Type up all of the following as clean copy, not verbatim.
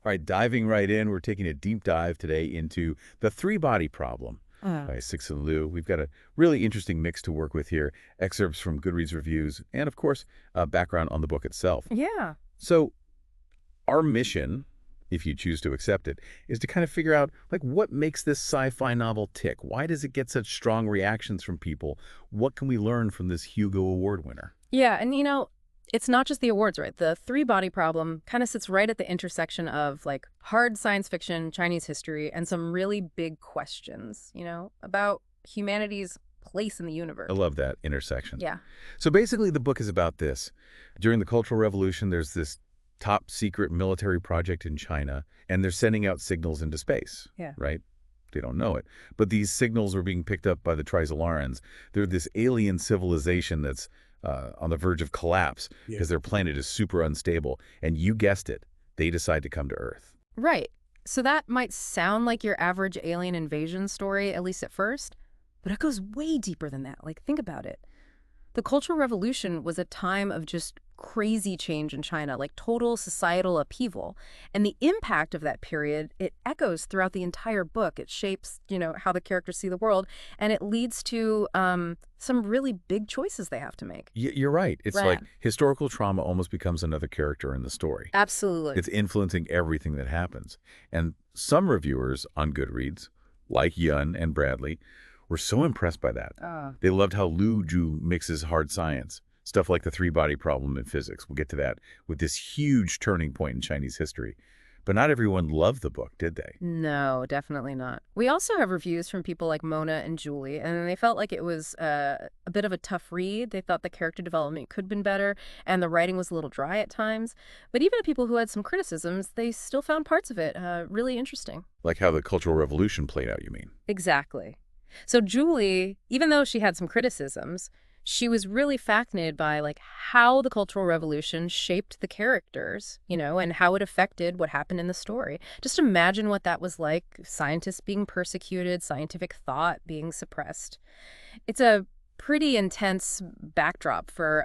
All right, diving right in, we're taking a deep dive today into the three-body problem by Cixin Liu. We've got a really interesting mix to work with here, excerpts from Goodreads reviews, and of course, background on the book itself. Yeah. So our mission, if you choose to accept it, is to kind of figure out, like, what makes this sci-fi novel tick? Why does it get such strong reactions from people? What can we learn from this Hugo Award winner? Yeah, and it's not just the awards, right? The three-body problem kind of sits right at the intersection of like hard science fiction, Chinese history, and some really big questions, about humanity's place in the universe. I love that intersection. Yeah. So basically, the book is about this. During the Cultural Revolution, there's this top secret military project in China, and they're sending out signals into space, Yeah. right? They don't know it. But these signals are being picked up by the Trisolarans. They're this alien civilization that's on the verge of collapse because their planet is super unstable. And you guessed it, they decide to come to Earth. Right. So that might sound like your average alien invasion story, at least at first, but it goes way deeper than that. Like, think about it. The Cultural Revolution was a time of just crazy change in China, like total societal upheaval. And the impact of that period, it echoes throughout the entire book. It shapes, how the characters see the world, and it leads to some really big choices they have to make. You're right. It's like historical trauma almost becomes another character in the story. Absolutely. It's influencing everything that happens. And some reviewers on Goodreads, like Yun and Bradley, were so impressed by that. They loved how Liu Zhu mixes hard science, stuff like the three-body problem in physics. We'll get to that, with this huge turning point in Chinese history. But not everyone loved the book, did they? No, definitely not. We also have reviews from people like Mona and Julie, and they felt like it was a bit of a tough read. They thought the character development could have been better, and the writing was a little dry at times. But even the people who had some criticisms, they still found parts of it really interesting. Like how the Cultural Revolution played out, you mean? Exactly. So Julie, even though she had some criticisms, she was really fascinated by like how the Cultural Revolution shaped the characters, and how it affected what happened in the story. Just imagine what that was like, scientists being persecuted, scientific thought being suppressed. It's a pretty intense backdrop for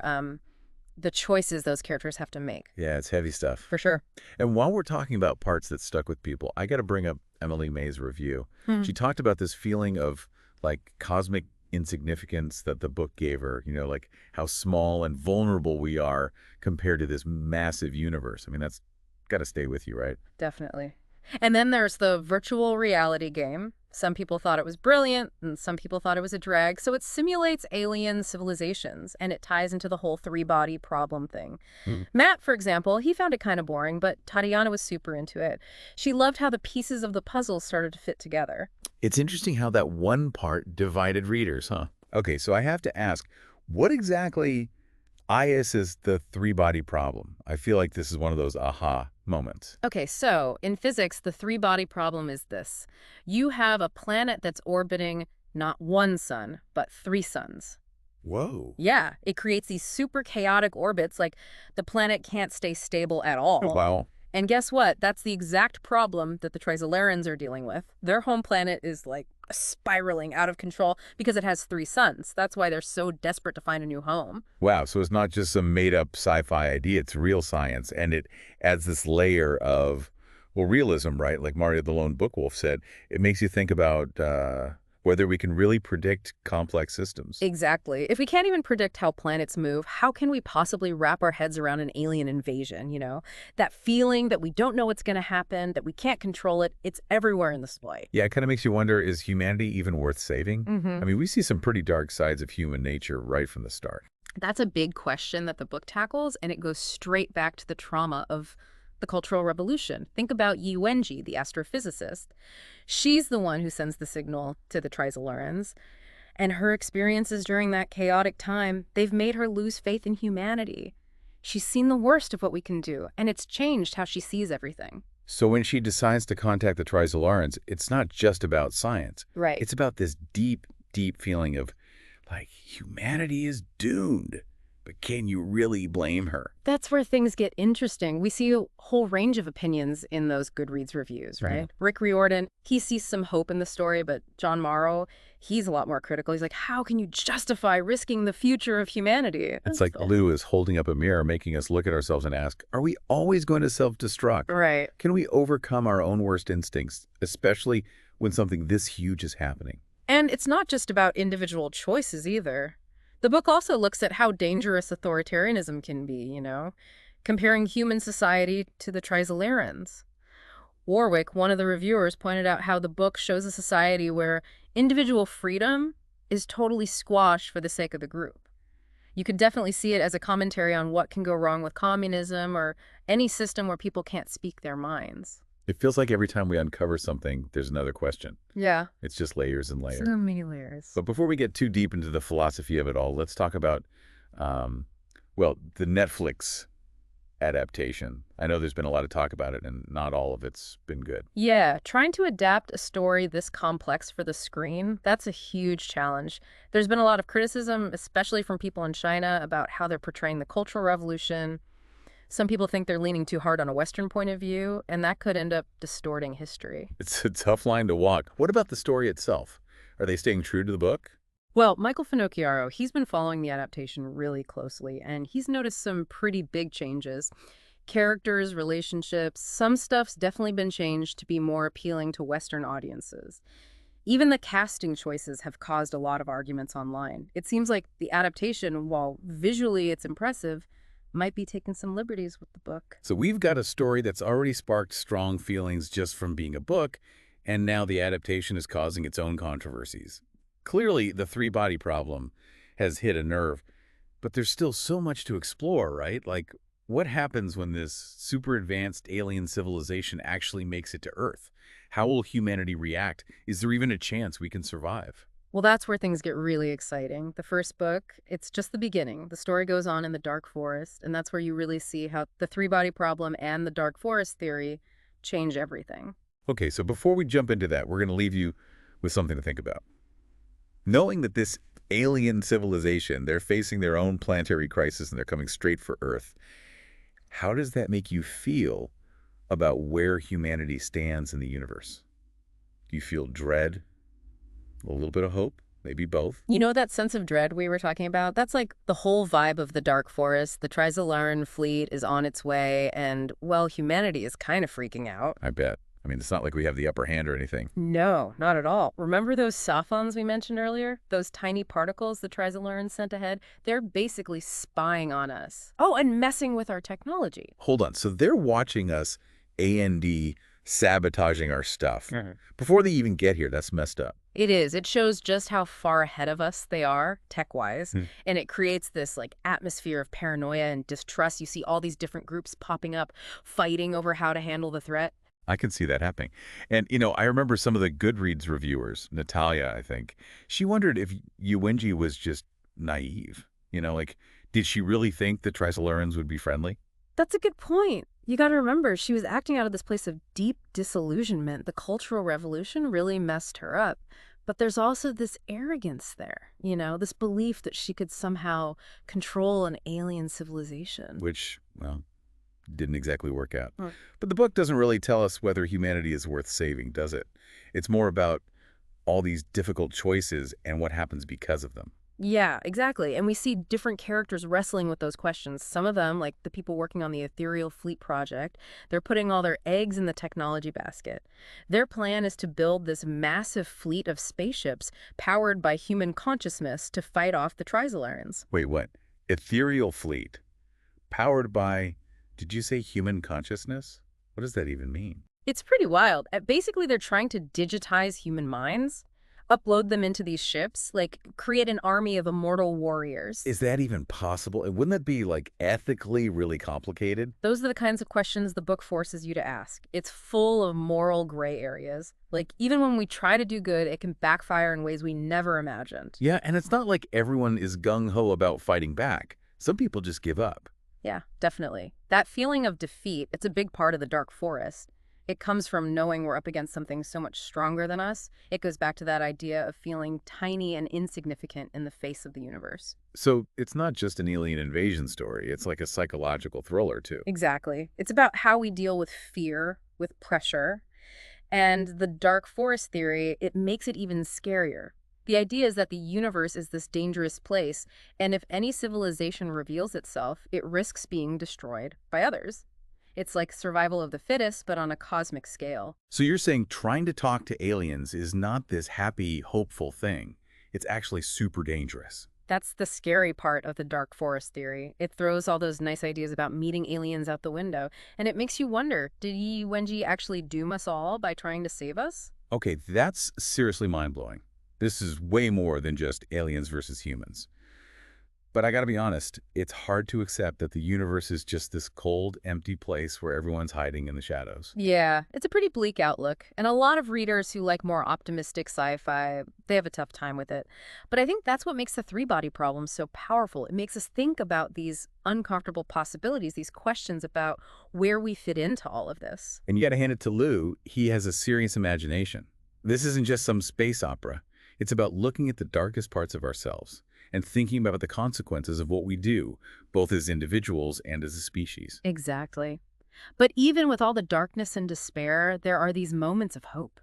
the choices those characters have to make. Yeah, it's heavy stuff. For sure. And while we're talking about parts that stuck with people, I got to bring up Emily May's review. She talked about this feeling of like cosmic insignificance that the book gave her, like how small and vulnerable we are compared to this massive universe. I mean, that's got to stay with you, right? Definitely. And then there's the virtual reality game. Some people thought it was brilliant, and some people thought it was a drag. So it simulates alien civilizations, and it ties into the whole three-body problem thing. Matt, for example, he found it kind of boring, but Tatiana was super into it. She loved how the pieces of the puzzle started to fit together. It's interesting how that one part divided readers, huh? Okay, so I have to ask, what exactly is the three-body problem? I feel like this is one of those aha moments. Okay, so in physics, the three-body problem is this. You have a planet that's orbiting not one sun, but three suns. Whoa. Yeah, it creates these super chaotic orbits, like the planet can't stay stable at all. Wow. And guess what? That's the exact problem that the Trisolarans are dealing with. Their home planet is like spiraling out of control because it has three suns. That's why they're so desperate to find a new home. Wow, so it's not just some made-up sci-fi idea, it's real science, and it adds this layer of, well, realism, right? Like Mario the Lone Bookwolf said, it makes you think about whether we can really predict complex systems. Exactly. If we can't even predict how planets move, how can we possibly wrap our heads around an alien invasion, That feeling that we don't know what's going to happen, that we can't control it, it's everywhere in the story. Yeah, it kind of makes you wonder, is humanity even worth saving? I mean, we see some pretty dark sides of human nature right from the start. That's a big question that the book tackles, and it goes straight back to the trauma of the Cultural Revolution. Think about Yi Wenji, the astrophysicist. She's the one who sends the signal to the Trisolarans, and her experiences during that chaotic time, they've made her lose faith in humanity. She's seen the worst of what we can do, and it's changed how she sees everything. So when she decides to contact the Trisolarans, it's not just about science. Right. It's about this deep, deep feeling of, like, humanity is doomed. But can you really blame her? That's where things get interesting. We see a whole range of opinions in those Goodreads reviews, right? Rick Riordan, he sees some hope in the story, but John Morrow, he's a lot more critical. He's like, how can you justify risking the future of humanity? It's like Liu is holding up a mirror, making us look at ourselves and ask, are we always going to self-destruct? Right. Can we overcome our own worst instincts, especially when something this huge is happening? And it's not just about individual choices either. The book also looks at how dangerous authoritarianism can be, comparing human society to the Trisolarans. Warwick, one of the reviewers, pointed out how the book shows a society where individual freedom is totally squashed for the sake of the group. You could definitely see it as a commentary on what can go wrong with communism or any system where people can't speak their minds. It feels like every time we uncover something, there's another question. Yeah. It's just layers and layers. So many layers. But before we get too deep into the philosophy of it all, let's talk about, well, the Netflix adaptation. I know there's been a lot of talk about it, and not all of it's been good. Yeah, trying to adapt a story this complex for the screen, that's a huge challenge. There's been a lot of criticism, especially from people in China, about how they're portraying the Cultural Revolution. Some people think they're leaning too hard on a Western point of view, and that could end up distorting history. It's a tough line to walk. What about the story itself? Are they staying true to the book? Well, Michael Finocchiaro, he's been following the adaptation really closely, and he's noticed some pretty big changes. Characters, relationships, some stuff's definitely been changed to be more appealing to Western audiences. Even the casting choices have caused a lot of arguments online. It seems like the adaptation, while visually it's impressive, might be taking some liberties with the book. So we've got a story that's already sparked strong feelings just from being a book, and now the adaptation is causing its own controversies. Clearly, the three-body problem has hit a nerve, but there's still so much to explore, right? Like, what happens when this super advanced alien civilization actually makes it to Earth? How will humanity react? Is there even a chance we can survive? Well, that's where things get really exciting. The first book, it's just the beginning. The story goes on in the Dark Forest, and that's where you really see how the three-body problem and the Dark Forest theory change everything. Okay, so before we jump into that, we're going to leave you with something to think about. Knowing that this alien civilization, they're facing their own planetary crisis and they're coming straight for Earth, how does that make you feel about where humanity stands in the universe? Do you feel dread? A little bit of hope? Maybe both? You know that sense of dread we were talking about? That's like the whole vibe of the Dark Forest. The Trisolaran fleet is on its way, and, well, humanity is kind of freaking out. I bet. I mean, it's not like we have the upper hand or anything. No, not at all. Remember those sophons we mentioned earlier? Those tiny particles the Trisolarans sent ahead? They're basically spying on us. Oh, and messing with our technology. Hold on. So they're watching us A&D sabotaging our stuff. Before they even get here. That's messed up. It is. It shows just how far ahead of us they are, tech-wise, and it creates this atmosphere of paranoia and distrust. You see all these different groups popping up, fighting over how to handle the threat. I can see that happening. And, I remember some of the Goodreads reviewers, Natalia, I think, she wondered if Yuwenji was just naive. Did she really think the Trisolarans would be friendly? That's a good point. You got to remember, she was acting out of this place of deep disillusionment. The Cultural Revolution really messed her up. But there's also this arrogance there, this belief that she could somehow control an alien civilization. Which, well, didn't exactly work out. But the book doesn't really tell us whether humanity is worth saving, does it? It's more about all these difficult choices and what happens because of them. Yeah, exactly. And we see different characters wrestling with those questions. Some of them, like the people working on the Ethereal Fleet project, they're putting all their eggs in the technology basket. Their plan is to build this massive fleet of spaceships powered by human consciousness to fight off the Trisolarans. Wait, what? Ethereal Fleet? Powered by, did you say human consciousness? What does that even mean? It's pretty wild. Basically, they're trying to digitize human minds, upload them into these ships, create an army of immortal warriors. Is that even possible? And wouldn't that be, ethically really complicated? Those are the kinds of questions the book forces you to ask. It's full of moral gray areas. Even when we try to do good, it can backfire in ways we never imagined. Yeah, and it's not like everyone is gung-ho about fighting back. Some people just give up. Yeah, definitely. That feeling of defeat, it's a big part of the Dark Forest. It comes from knowing we're up against something so much stronger than us. It goes back to that idea of feeling tiny and insignificant in the face of the universe. So it's not just an alien invasion story. It's like a psychological thriller, too. Exactly. It's about how we deal with fear, with pressure. And the dark forest theory, it makes it even scarier. The idea is that the universe is this dangerous place, and if any civilization reveals itself, it risks being destroyed by others. It's like survival of the fittest, but on a cosmic scale. So you're saying trying to talk to aliens is not this happy, hopeful thing. It's actually super dangerous. That's the scary part of the dark forest theory. It throws all those nice ideas about meeting aliens out the window, and it makes you wonder, did Wenji actually doom us all by trying to save us? Okay, that's seriously mind-blowing. This is way more than just aliens versus humans. But I gotta be honest, it's hard to accept that the universe is just this cold, empty place where everyone's hiding in the shadows. Yeah, it's a pretty bleak outlook, and a lot of readers who like more optimistic sci-fi, they have a tough time with it. But I think that's what makes the three-body problem so powerful. It makes us think about these uncomfortable possibilities, these questions about where we fit into all of this. And you gotta hand it to Liu, he has a serious imagination. This isn't just some space opera. It's about looking at the darkest parts of ourselves and thinking about the consequences of what we do, both as individuals and as a species. Exactly. But even with all the darkness and despair, there are these moments of hope.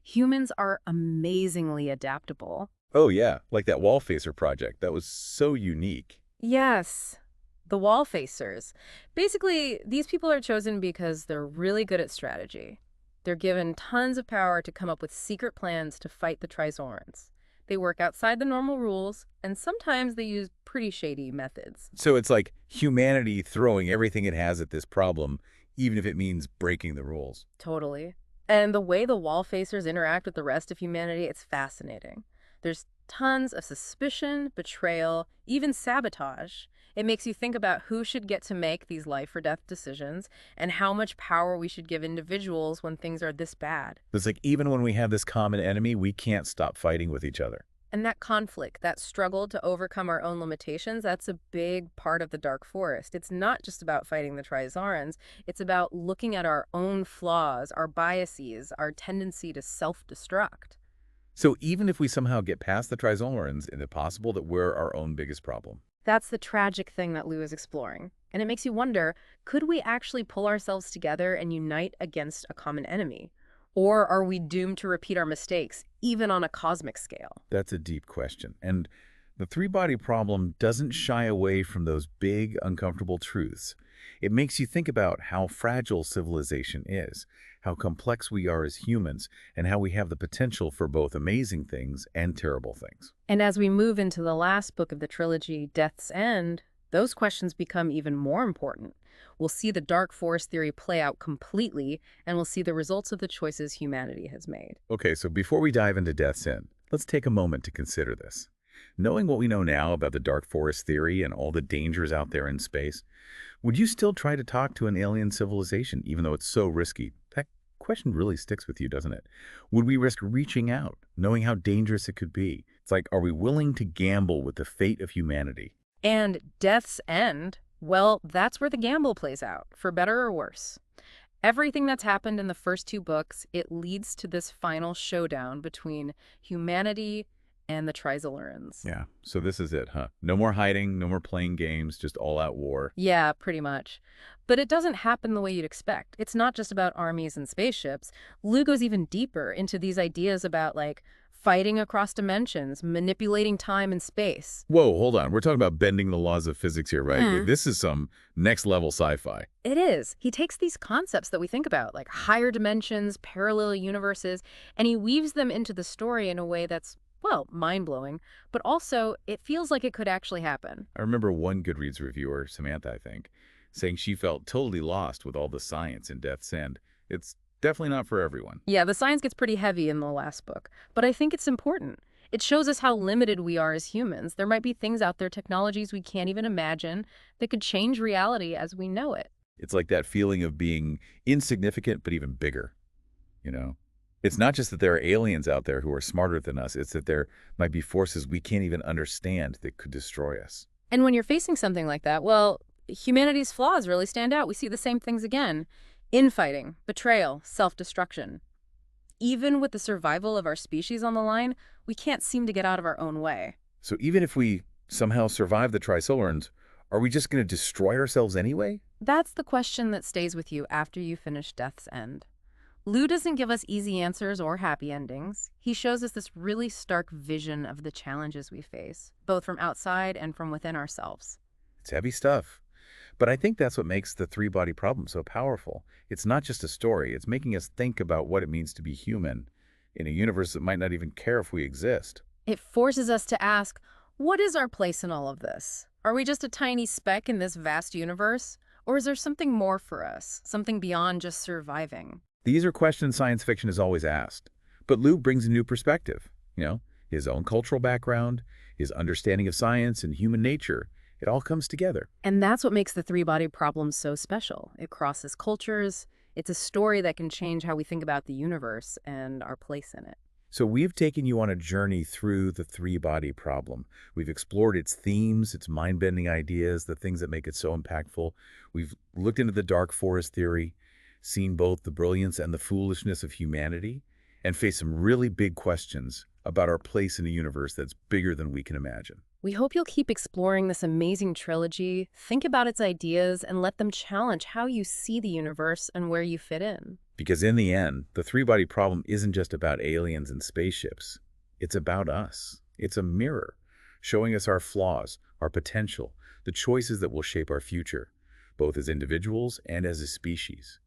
Humans are amazingly adaptable. Oh yeah, like that wall facer project. That was so unique. Yes, the wall facers. Basically, these people are chosen because they're really good at strategy. They're given tons of power to come up with secret plans to fight the Trizorans. They work outside the normal rules, and sometimes they use pretty shady methods. So it's like humanity throwing everything it has at this problem, even if it means breaking the rules. Totally. And the way the wall facers interact with the rest of humanity, it's fascinating. There's tons of suspicion, betrayal, even sabotage. It makes you think about who should get to make these life or death decisions and how much power we should give individuals when things are this bad. It's like even when we have this common enemy, we can't stop fighting with each other. And that conflict, that struggle to overcome our own limitations, that's a big part of the Dark Forest. It's not just about fighting the Trizarans. It's about looking at our own flaws, our biases, our tendency to self-destruct. So even if we somehow get past the Trizolans, is it possible that we're our own biggest problem? That's the tragic thing that Liu is exploring. And it makes you wonder, could we actually pull ourselves together and unite against a common enemy? Or are we doomed to repeat our mistakes, even on a cosmic scale? That's a deep question. And the three-body problem doesn't shy away from those big, uncomfortable truths. It makes you think about how fragile civilization is, how complex we are as humans, and how we have the potential for both amazing things and terrible things. And as we move into the last book of the trilogy, Death's End, those questions become even more important. We'll see the dark forest theory play out completely, and we'll see the results of the choices humanity has made. Okay, so before we dive into Death's End, let's take a moment to consider this. Knowing what we know now about the dark forest theory and all the dangers out there in space, would you still try to talk to an alien civilization, even though it's so risky? That question really sticks with you, doesn't it? Would we risk reaching out, knowing how dangerous it could be? It's like, are we willing to gamble with the fate of humanity? And Death's End, well, that's where the gamble plays out, for better or worse. Everything that's happened in the first two books, it leads to this final showdown between humanity and the Trizolurans. Yeah, so this is it, huh? No more hiding, no more playing games, just all-out war. Yeah, pretty much. But it doesn't happen the way you'd expect. It's not just about armies and spaceships. Liu goes even deeper into these ideas about, like, fighting across dimensions, manipulating time and space. Whoa, hold on. We're talking about bending the laws of physics here, right? This is some next-level sci-fi. It is. He takes these concepts that we think about, like higher dimensions, parallel universes, and he weaves them into the story in a way that's, well, mind-blowing, but also it feels like it could actually happen. I remember one Goodreads reviewer, Samantha, I think, saying she felt totally lost with all the science in Death's End. It's definitely not for everyone. Yeah, the science gets pretty heavy in the last book, but I think it's important. It shows us how limited we are as humans. There might be things out there, technologies we can't even imagine, that could change reality as we know it. It's like that feeling of being insignificant but even bigger, you know? It's not just that there are aliens out there who are smarter than us. It's that there might be forces we can't even understand that could destroy us. And when you're facing something like that, well, humanity's flaws really stand out. We see the same things again. Infighting, betrayal, self-destruction. Even with the survival of our species on the line, we can't seem to get out of our own way. So even if we somehow survive the Trisolarans, are we just going to destroy ourselves anyway? That's the question that stays with you after you finish Death's End. Liu doesn't give us easy answers or happy endings. He shows us this really stark vision of the challenges we face, both from outside and from within ourselves. It's heavy stuff. But I think that's what makes the three-body problem so powerful. It's not just a story. It's making us think about what it means to be human in a universe that might not even care if we exist. It forces us to ask, what is our place in all of this? Are we just a tiny speck in this vast universe? Or is there something more for us, something beyond just surviving? These are questions science fiction has always asked. But Liu brings a new perspective. His own cultural background, his understanding of science and human nature. It all comes together. And that's what makes the three-body problem so special. It crosses cultures. It's a story that can change how we think about the universe and our place in it. So we've taken you on a journey through the three-body problem. We've explored its themes, its mind-bending ideas, the things that make it so impactful. We've looked into the dark forest theory, seen both the brilliance and the foolishness of humanity, and faced some really big questions about our place in a universe that's bigger than we can imagine. We hope you'll keep exploring this amazing trilogy, think about its ideas, and let them challenge how you see the universe and where you fit in. Because in the end, the three-body problem isn't just about aliens and spaceships. It's about us. It's a mirror, showing us our flaws, our potential, the choices that will shape our future, both as individuals and as a species.